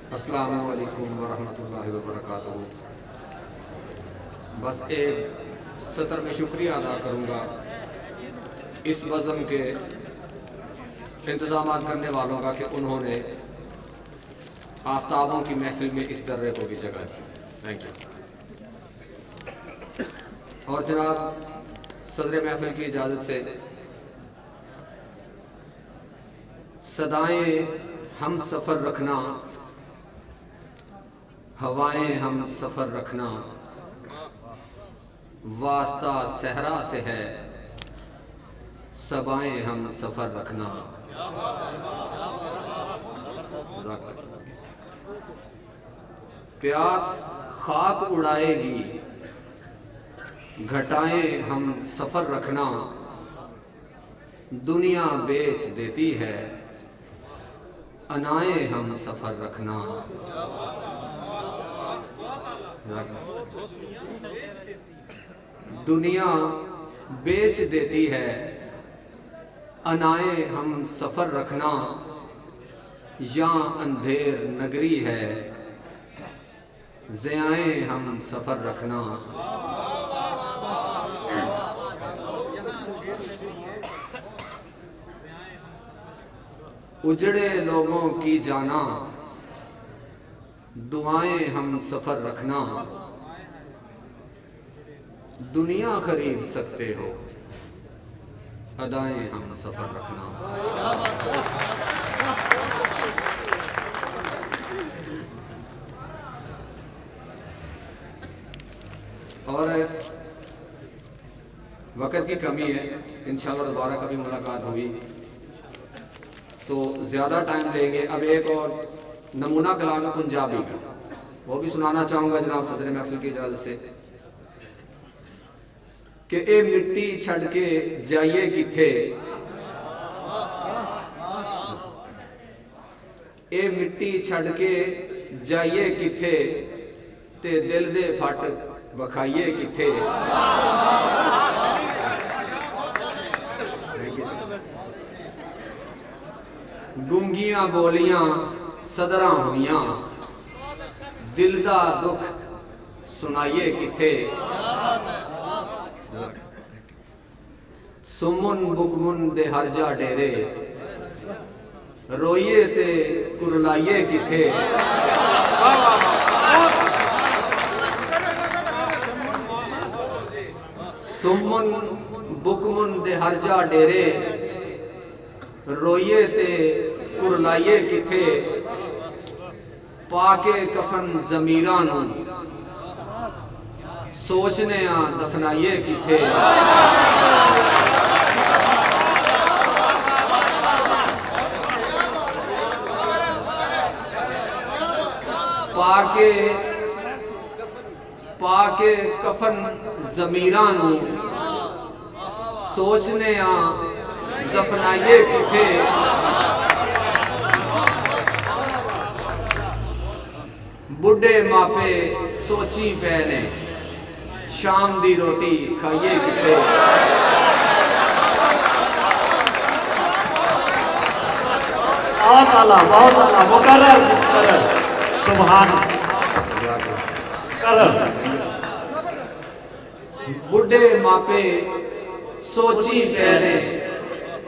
अस्सलामु अलैकुम वरहमतुल्लाहि वबरकातुहू। बस एक सतर में शुक्रिया अदा करूँगा इस बज़म के इंतज़ाम करने वालों का कि उन्होंने आफ्ताबों की महफिल में इस दर्रे को भी जगह दी। Thank you. और जनाब सदर महफिल की इजाज़त से सदाएं हम सफ़र रखना, हवाएं हम सफ़र रखना, वास्ता सहरा से है, सबाएं हम सफ़र रखना। प्यास खाक उड़ाएगी, घटाएं हम सफ़र रखना, दुनिया बेच देती है, अनाएं हम सफ़र रखना। दुनिया बेच देती है, अनाएं हम सफ़र रखना, यहाँ अंधेर नगरी है, ज़ियाएं हम सफ़र रखना। उजड़े लोगों की जाना, दुआएं हम सफ़र रखना, दुनिया खरीद सकते हो, अदाएं हम सफ़र रखना। और वक़्त की कमी है, इंशाअल्लाह दोबारा कभी मुलाकात हुई तो ज़्यादा टाइम लेंगे। अब एक और नमूना कलाम है पंजाबी का, वो भी सुनाना चाहूँगा जनाब सदर महफिल की इजाज़त से कि ए मिट्टी छड़ के जाइए किथे, ए मिट्टी छड़ के जाइए किथे, ते दिल दे फट बखाइए किथे। गूंगियां बोलियां सदरां हुइयां, दिल दा दुख सुनाइए किथे। सुमन बुकमुन दे हरजा डेरे, रोइए ते कुरलाइए किथे। सुमन बुकमुन दे हरजा डेरे, रोइए ते कुरलाइए किथे। पाके कफन ज़मीरां नूं, सोचने आ दफनाइए किथे। पाके कफन ज़मीरां नूं, सोचने आ दफनाइए किथे। बुढ़े मापे सोची पे ने, शाम दी रोटी खाइए किथे। बहुत आला मुकर्रर सुभान मुकर्रर। बुढ़े मापे सोची पे ने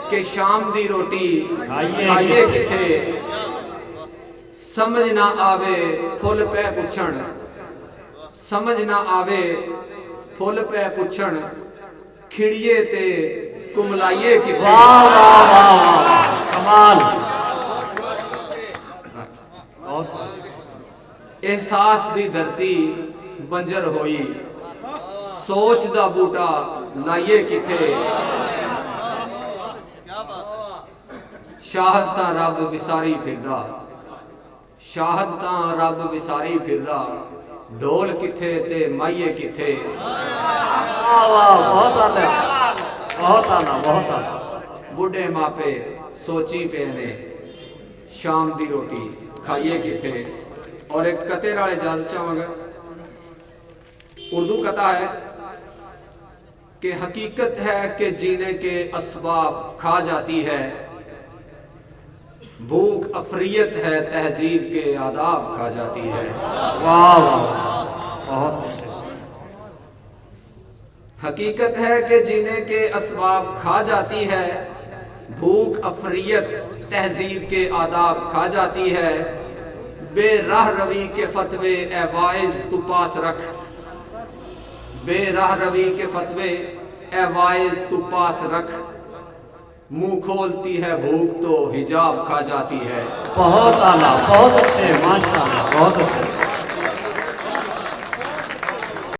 कि शाम दी रोटी खाइए किथे। समझ ना आवे फुल पे पुछण, समझ ना आवे फुल पे पुछण, खिड़िए ते कुमलाइए किथे। वाह वाह वाह वाह कमाल। एहसास दी धरती बंजर होई, सोच दा बूटा लाइए किथे। शाहद तां रब विसारी फिरदा, शाहद तां रब विसारी फिरदा, ढोल किथे ते माइये किथे। वाह वाह बहुत आला बहुत आला बहुत आला। बुढ़े मापे सोची पे ने, शाम दी रोटी खाइए किथे। और एक कते नाल इजाजत चाहांगा। उर्दू कथा है कि हकीकत है कि जीने के असबाब खा जाती है, भूख अफरियत है, तहजीब के आदाब खा जाती है। वाह वाह, बहुत अच्छे। हकीकत है कि जीने के असबाब खा जाती है, भूख अफरियत तहजीब के आदाब खा जाती है। बेराह रवी के फतवे ए वाइज तू पास रख, बेराह रवी के फतवे ए वाइज तू पास रख। मुंह खोलती है भूख तो हिजाब खा जाती है। बहुत आला, बहुत अच्छे, माशाअल्लाह, बहुत अच्छे।